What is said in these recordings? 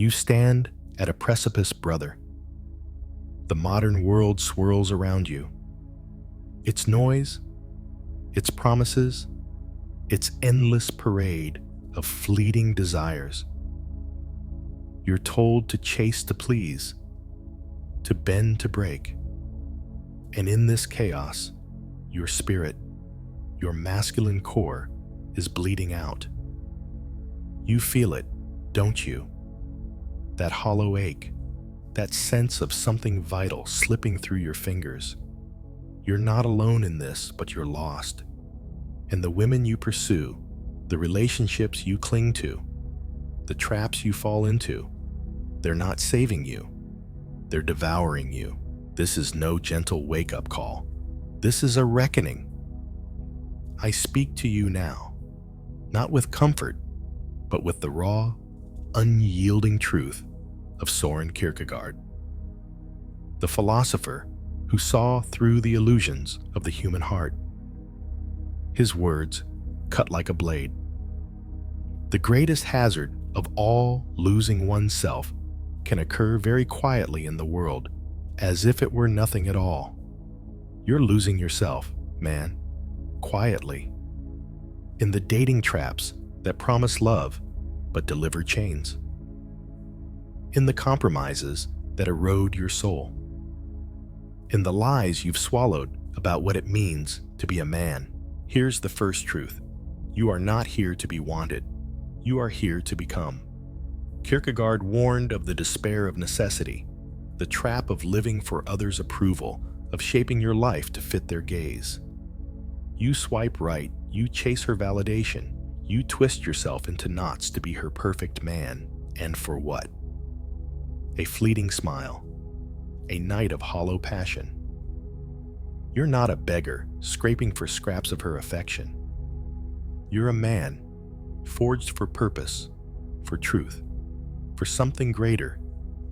You stand at a precipice, brother. The modern world swirls around you. Its noise, its promises, its endless parade of fleeting desires. You're told to chase to please, to bend to break. And in this chaos, your spirit, your masculine core, is bleeding out. You feel it, don't you? That hollow ache, that sense of something vital slipping through your fingers. You're not alone in this, but you're lost. And the women you pursue, the relationships you cling to, the traps you fall into, they're not saving you. They're devouring you. This is no gentle wake-up call. This is a reckoning. I speak to you now, not with comfort, but with the raw, unyielding truth of Soren Kierkegaard, the philosopher who saw through the illusions of the human heart. His words cut like a blade. The greatest hazard of all, losing oneself, can occur very quietly in the world, as if it were nothing at all. You're losing yourself, man, quietly, in the dating traps that promise love but deliver chains, in the compromises that erode your soul, in the lies you've swallowed about what it means to be a man. Here's the first truth. You are not here to be wanted. You are here to become. Kierkegaard warned of the despair of necessity, the trap of living for others' approval, of shaping your life to fit their gaze. You swipe right, you chase her validation, you twist yourself into knots to be her perfect man, and for what? A fleeting smile, a night of hollow passion. You're not a beggar scraping for scraps of her affection. You're a man, forged for purpose, for truth, for something greater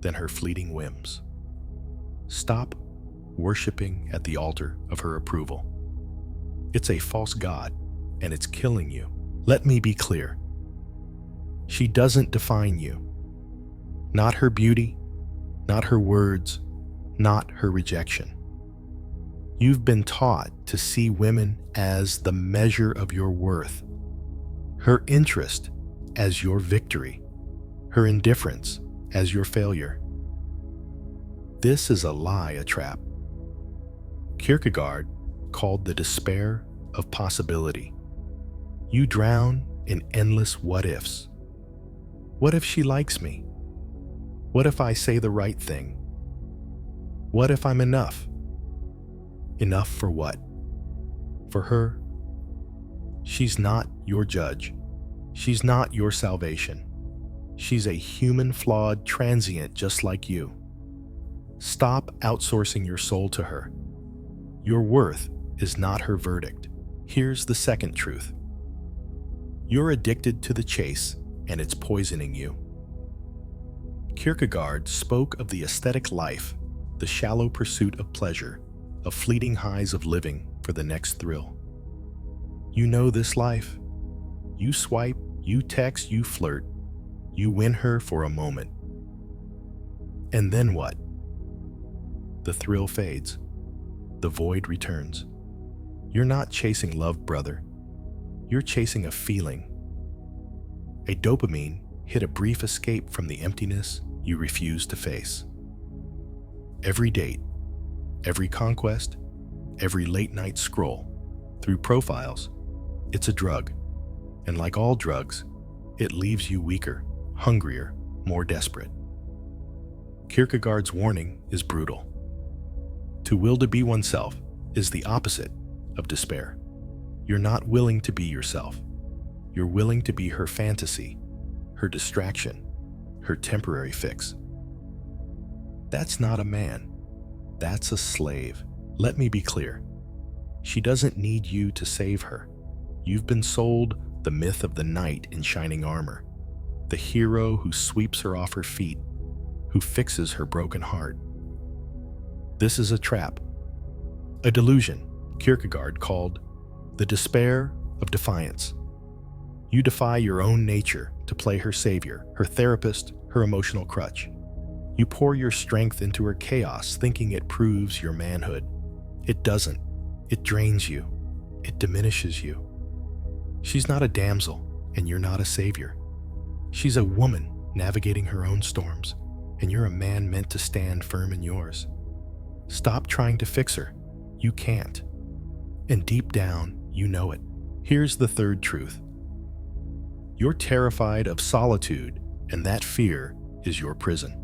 than her fleeting whims. Stop worshiping at the altar of her approval. It's a false god, and it's killing you. Let me be clear. She doesn't define you. Not her beauty, not her words, not her rejection. You've been taught to see women as the measure of your worth, her interest as your victory, her indifference as your failure. This is a lie, a trap. Kierkegaard called the despair of possibility. You drown in endless what-ifs. What if she likes me? What if I say the right thing? What if I'm enough? Enough for what? For her? She's not your judge. She's not your salvation. She's a human, flawed transient just like you. Stop outsourcing your soul to her. Your worth is not her verdict. Here's the second truth. You're addicted to the chase, and it's poisoning you. Kierkegaard spoke of the aesthetic life, the shallow pursuit of pleasure, of fleeting highs of living for the next thrill. You know this life. You swipe, you text, you flirt, you win her for a moment. And then what? The thrill fades. The void returns. You're not chasing love, brother. You're chasing a feeling. A dopamine hit, a brief escape from the emptiness you refuse to face. Every date, every conquest, every late-night scroll through profiles, it's a drug. And like all drugs, it leaves you weaker, hungrier, more desperate. Kierkegaard's warning is brutal. To will to be oneself is the opposite of despair. You're not willing to be yourself. You're willing to be her fantasy, her distraction, her temporary fix. That's not a man. That's a slave. Let me be clear. She doesn't need you to save her. You've been sold the myth of the knight in shining armor, the hero who sweeps her off her feet, who fixes her broken heart. This is a trap, a delusion Kierkegaard called the despair of defiance. You defy your own nature to play her savior, her therapist, her emotional crutch. You pour your strength into her chaos, thinking it proves your manhood. It doesn't. It drains you. It diminishes you. She's not a damsel, and you're not a savior. She's a woman navigating her own storms, and you're a man meant to stand firm in yours. Stop trying to fix her. You can't. And deep down, you know it. Here's the third truth. You're terrified of solitude, and that fear is your prison.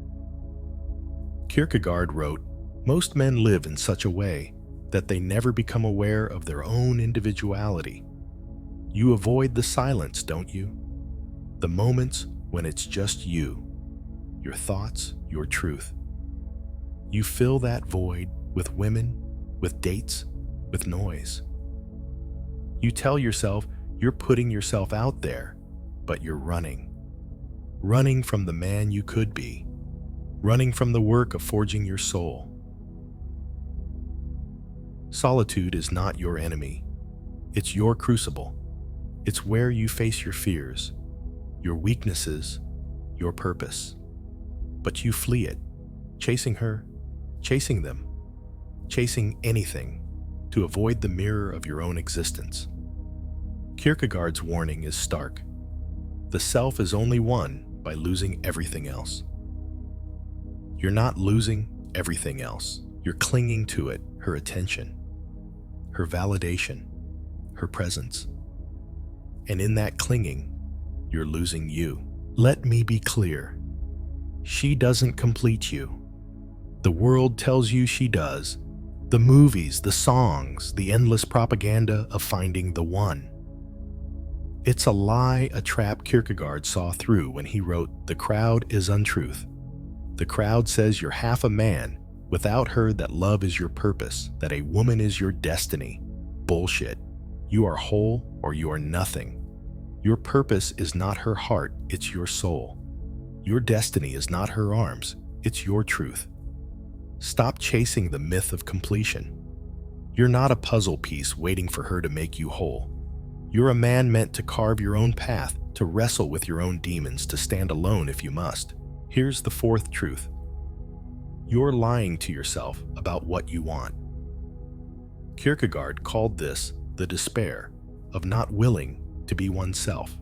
Kierkegaard wrote, "Most men live in such a way that they never become aware of their own individuality. You avoid the silence, don't you? The moments when it's just you, your thoughts, your truth. You fill that void with women, with dates, with noise. You tell yourself you're putting yourself out there, but you're running. Running from the man you could be. Running from the work of forging your soul. Solitude is not your enemy. It's your crucible. It's where you face your fears, your weaknesses, your purpose. But you flee it, chasing her, chasing them, chasing anything to avoid the mirror of your own existence. Kierkegaard's warning is stark. The self is only won by losing everything else. You're not losing everything else. You're clinging to it, her attention, her validation, her presence. And in that clinging, you're losing you. Let me be clear. She doesn't complete you. The world tells you she does. The movies, the songs, the endless propaganda of finding the one. It's a lie, a trap Kierkegaard saw through when he wrote, "The crowd is untruth." The crowd says you're half a man, without her that love is your purpose, that a woman is your destiny. Bullshit. You are whole or you are nothing. Your purpose is not her heart, it's your soul. Your destiny is not her arms, it's your truth. Stop chasing the myth of completion. You're not a puzzle piece waiting for her to make you whole. You're a man meant to carve your own path, to wrestle with your own demons, to stand alone if you must. Here's the fourth truth. You're lying to yourself about what you want. Kierkegaard called this the despair of not willing to be oneself.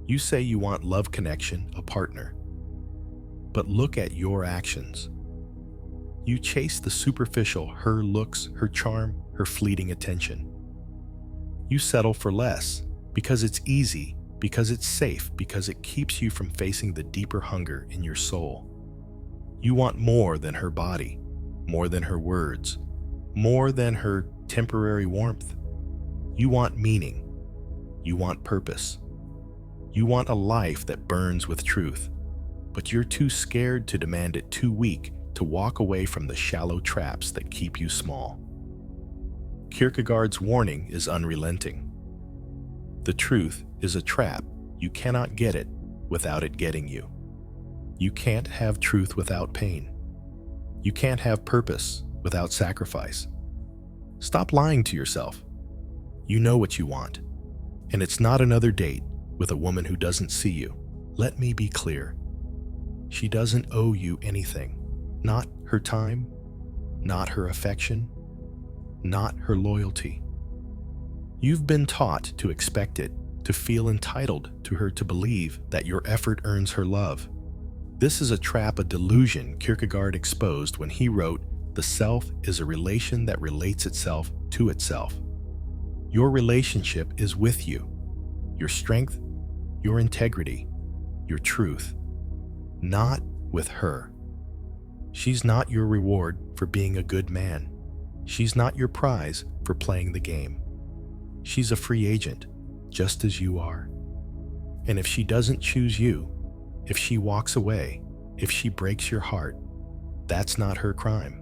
You say you want love connection, a partner, but look at your actions. You chase the superficial, her looks, her charm, her fleeting attention. You settle for less because it's easy, because it's safe, because it keeps you from facing the deeper hunger in your soul. You want more than her body, more than her words, more than her temporary warmth. You want meaning. You want purpose. You want a life that burns with truth, but you're too scared to demand it, too weak to walk away from the shallow traps that keep you small. Kierkegaard's warning is unrelenting. The truth is a trap. You cannot get it without it getting you. You can't have truth without pain. You can't have purpose without sacrifice. Stop lying to yourself. You know what you want, and it's not another date with a woman who doesn't see you. Let me be clear. She doesn't owe you anything. Not her time, not her affection, not her loyalty. You've been taught to expect it, to feel entitled to her, to believe that your effort earns her love. This is a trap, a delusion Kierkegaard exposed when he wrote, "The self is a relation that relates itself to itself." Your relationship is with you, your strength, your integrity, your truth, not with her. She's not your reward for being a good man. She's not your prize for playing the game. She's a free agent, just as you are. And if she doesn't choose you, if she walks away, if she breaks your heart, that's not her crime.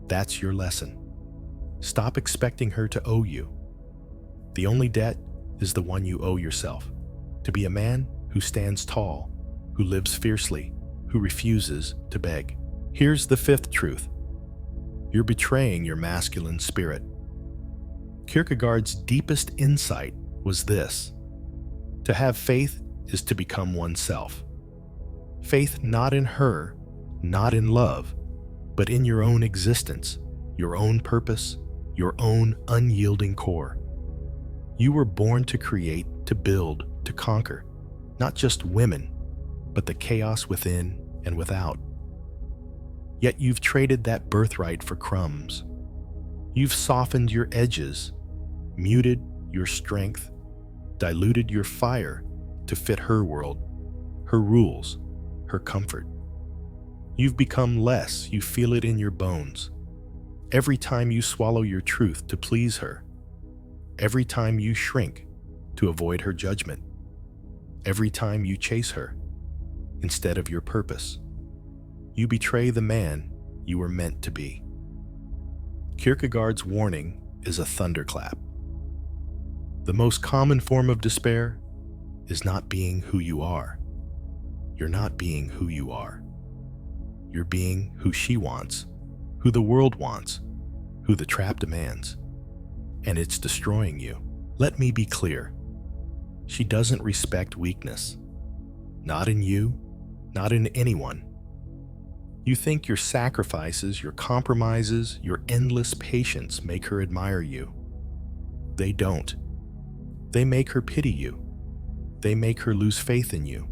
That's your lesson. Stop expecting her to owe you. The only debt is the one you owe yourself, to be a man who stands tall, who lives fiercely, who refuses to beg. Here's the fifth truth. You're betraying your masculine spirit. Kierkegaard's deepest insight was this: to have faith is to become oneself. Faith not in her, not in love, but in your own existence, your own purpose, your own unyielding core. You were born to create, to build, to conquer, not just women, but the chaos within and without. Yet you've traded that birthright for crumbs. You've softened your edges, muted your strength, diluted your fire to fit her world, her rules, her comfort. You've become less, you feel it in your bones. Every time you swallow your truth to please her, every time you shrink to avoid her judgment, every time you chase her instead of your purpose, you betray the man you were meant to be. Kierkegaard's warning is a thunderclap. The most common form of despair is not being who you are. You're not being who you are. You're being who she wants, who the world wants, who the trap demands. And it's destroying you. Let me be clear. She doesn't respect weakness. Not in you, not in anyone. You think your sacrifices, your compromises, your endless patience make her admire you. They don't. They make her pity you. They make her lose faith in you.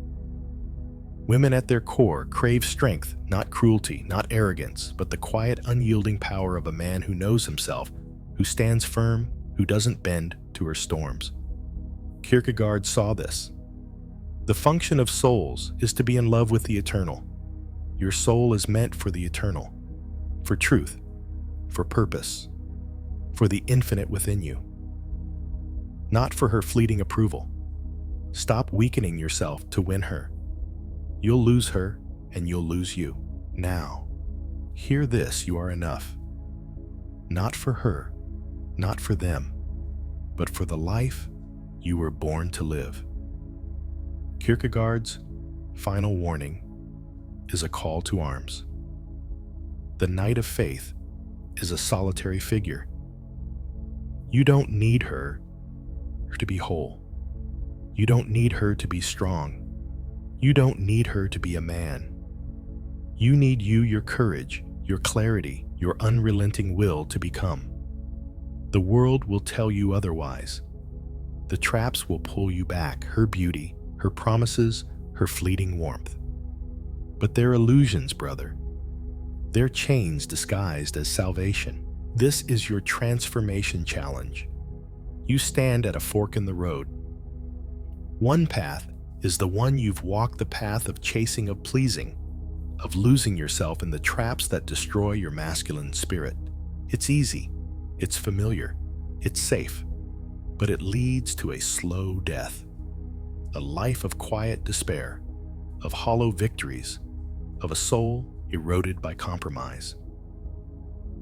Women at their core crave strength, not cruelty, not arrogance, but the quiet, unyielding power of a man who knows himself, who stands firm, who doesn't bend to her storms. Kierkegaard saw this. The function of souls is to be in love with the eternal. Your soul is meant for the eternal, for truth, for purpose, for the infinite within you. Not for her fleeting approval. Stop weakening yourself to win her. You'll lose her, and you'll lose you. Now, hear this, you are enough. Not for her, not for them, but for the life you were born to live. Kierkegaard's final warning is a call to arms. The knight of faith is a solitary figure. You don't need her to be whole. You don't need her to be strong. You don't need her to be a man. You need you, your courage, your clarity, your unrelenting will to become. The world will tell you otherwise. The traps will pull you back, her beauty, her promises, her fleeting warmth. But they're illusions, brother. They're chains disguised as salvation. This is your transformation challenge. You stand at a fork in the road. One path is the one you've walked, the path of chasing, of pleasing, of losing yourself in the traps that destroy your masculine spirit. It's easy, it's familiar, it's safe, but it leads to a slow death, a life of quiet despair, of hollow victories, of a soul eroded by compromise.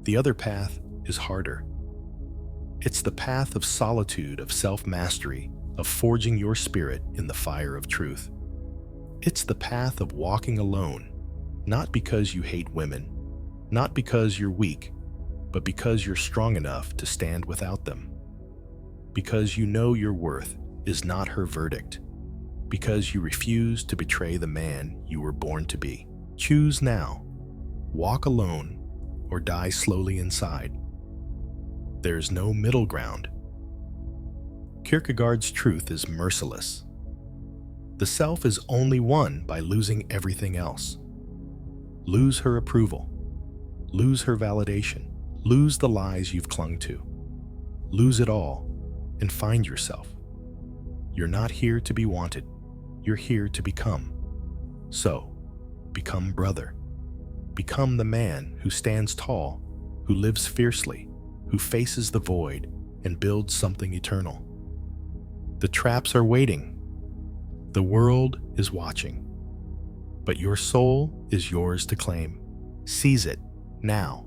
The other path is harder. It's the path of solitude, of self-mastery, of forging your spirit in the fire of truth. It's the path of walking alone, not because you hate women, not because you're weak, but because you're strong enough to stand without them. Because you know your worth is not her verdict. Because you refuse to betray the man you were born to be. Choose now. Walk alone or die slowly inside. There's no middle ground. Kierkegaard's truth is merciless. The self is only won by losing everything else. Lose her approval. Lose her validation. Lose the lies you've clung to. Lose it all and find yourself. You're not here to be wanted. You're here to become. So, become brother. Become the man who stands tall, who lives fiercely, who faces the void and builds something eternal. The traps are waiting. The world is watching. But your soul is yours to claim. Seize it now.